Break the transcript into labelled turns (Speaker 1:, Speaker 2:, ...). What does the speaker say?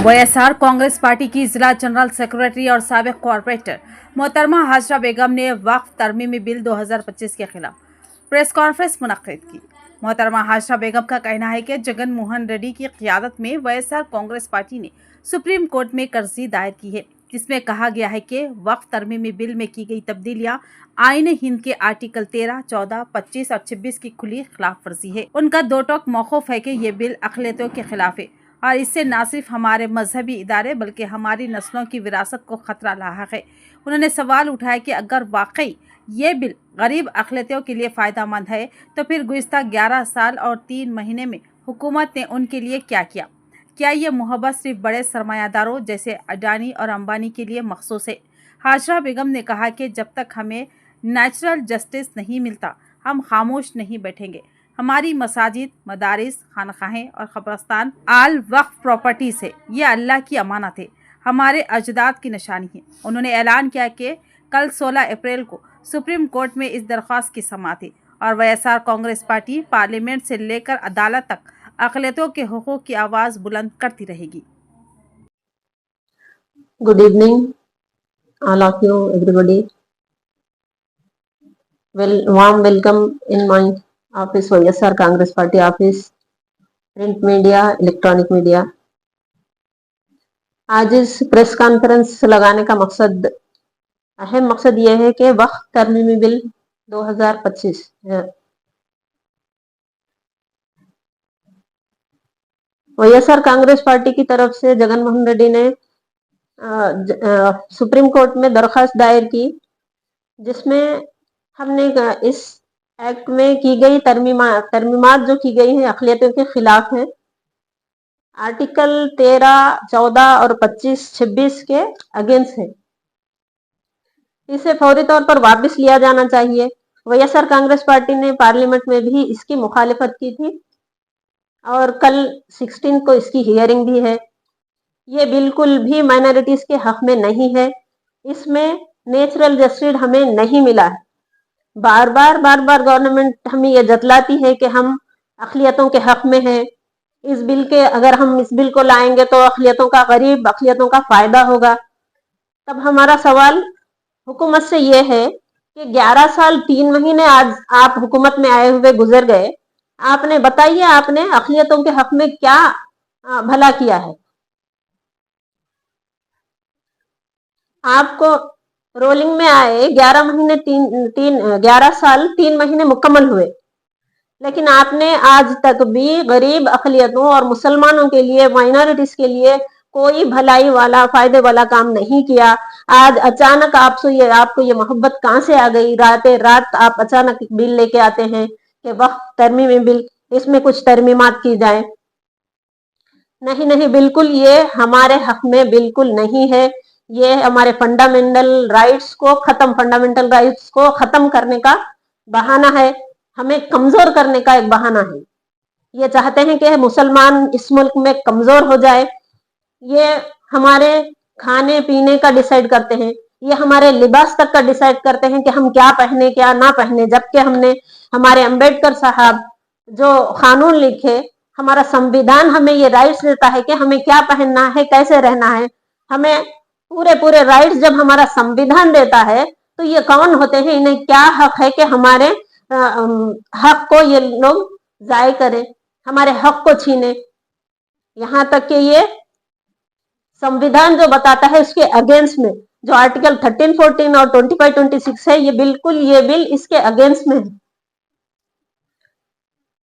Speaker 1: YSR Congress party की जिला general secretary और साबिक कॉर्पोरेटर मोहतरमा हाजरा बेगम ने वक्फ तरमीमी बिल 2025 के खिलाफ प्रेस कॉन्फ्रेंस मुनक्किद की। मोहतरमा हाजरा बेगम का कहना है कि जगन मोहन रेड्डी की क़ियादत में वाईएसआर कांग्रेस पार्टी ने सुप्रीम कोर्ट में कर्जी दायर की है, जिसमें कहा गया है कि वक्फ तरमीमी बिल में की गई तब्दीलियां आईन हिंद के आर्टिकल 13, 14, 25 और 26 की खुली खिलाफ वर्जी है। उनका दो टोक मौक़ूफ़ है कि ये बिल अक़लियतों के खिलाफ है और इससे न सिर्फ हमारे मजहबी इदारे बल्कि हमारी नस्लों की विरासत को खतरा लाहक है। उन्होंने सवाल उठाया कि अगर वाकई ये बिल गरीब अक़लियतों के लिए फ़ायदा मंद है तो फिर गुज़िश्ता 11 साल और 3 महीने में हुकूमत ने उनके लिए क्या किया? क्या ये मोहब्बत सिर्फ बड़े सरमायादारों जैसे अडानी और अंबानी के लिए मखसूस है? हाजरा बेगम ने कहा कि जब तक हमें नेचुरल जस्टिस नहीं मिलता हम खामोश नहीं बैठेंगे। हमारी मसाजिद, मदारिस, खानखाहें और कब्रस्तान आल वक्फ प्रॉपर्टीज़ है, ये अल्लाह की अमानत है, हमारे अजदाद की निशानी है। उन्होंने ऐलान किया कि कल 16 अप्रैल को सुप्रीम कोर्ट में इस दरख्वास्त की समाअत है और वाईएसआर कांग्रेस पार्टी पार्लियामेंट से लेकर अदालत तक अक़लियतों के हुकूक़ की आवाज़ बुलंद करती रहेगी।
Speaker 2: Good evening, all of you, everybody. Warm welcome in my office, YSR Congress Party office, print media, electronic media. आज इस प्रेस कॉन्फ्रेंस लगाने का अहम मकसद ये है कि वक्फ तरमीमी बिल 2025 वाईएसआर कांग्रेस पार्टी की तरफ से जगन मोहन रेड्डी ने सुप्रीम कोर्ट में दरख्वास्त दायर की, जिसमें हमने इस एक्ट में की गई तरमीमात जो की गई है अक़लियतों के खिलाफ है। आर्टिकल 13, 14 और 25, 26 के अगेंस्ट है। इसे फौरी तौर पर वापस लिया जाना चाहिए। वाईएसआर कांग्रेस पार्टी ने पार्लियामेंट में भी इसकी मुखालिफत की थी और कल 16 को इसकी हियरिंग भी है। ये बिल्कुल भी माइनॉरिटीज के हक में नहीं है। इसमें नेचुरल जस्टिस हमें नहीं मिला है। बार बार गवर्नमेंट हमें ये जतलाती है कि हम अक़लियतों के हक में हैं। इस बिल के अगर हम इस बिल को लाएंगे तो अक़लियतों का गरीब अक़लियतों का फ़ायदा होगा। तब हमारा सवाल हुकूमत से ये है कि 11 साल 3 महीने आज आप हुकूमत में आए हुए गुजर गए। आपने बताइए आपने अक़लियतों के हक में क्या भला किया है? आपको रोलिंग में आए 11 साल 3 महीने मुकम्मल हुए, लेकिन आपने आज तक भी गरीब अक़लियतों और मुसलमानों के लिए, माइनॉरिटीज के लिए कोई भलाई वाला फ़ायदे वाला काम नहीं किया। आज अचानक आपको ये मोहब्बत कहाँ से आ गई? रात आप अचानक बिल लेके आते हैं कि वक्फ तरमीमी बिल, इसमें कुछ तरमीमात की जाए। नहीं, बिल्कुल ये हमारे हक में बिल्कुल नहीं है। ये हमारे फंडामेंटल राइट्स को ख़त्म करने का बहाना है, हमें कमज़ोर करने का एक बहाना है। ये चाहते हैं कि मुसलमान इस मुल्क में कमज़ोर हो जाए। ये हमारे खाने पीने का डिसाइड करते हैं, ये हमारे लिबास तक का डिसाइड करते हैं कि हम क्या पहने क्या ना पहने, जबकि हमारे अम्बेडकर साहब जो कानून लिखे, हमारा संविधान हमें ये राइट्स देता है कि हमें क्या पहनना है, कैसे रहना है। हमें पूरे राइट्स जब हमारा संविधान देता है तो ये कौन होते हैं, इन्हें क्या हक है कि हमारे हक को ये लोग जाय करें, हमारे हक को छीने। यहाँ तक कि ये संविधान जो बताता है उसके अगेंस्ट में जो आर्टिकल 13, 14 और 25, 26 है, ये बिल इसके अगेंस्ट में है।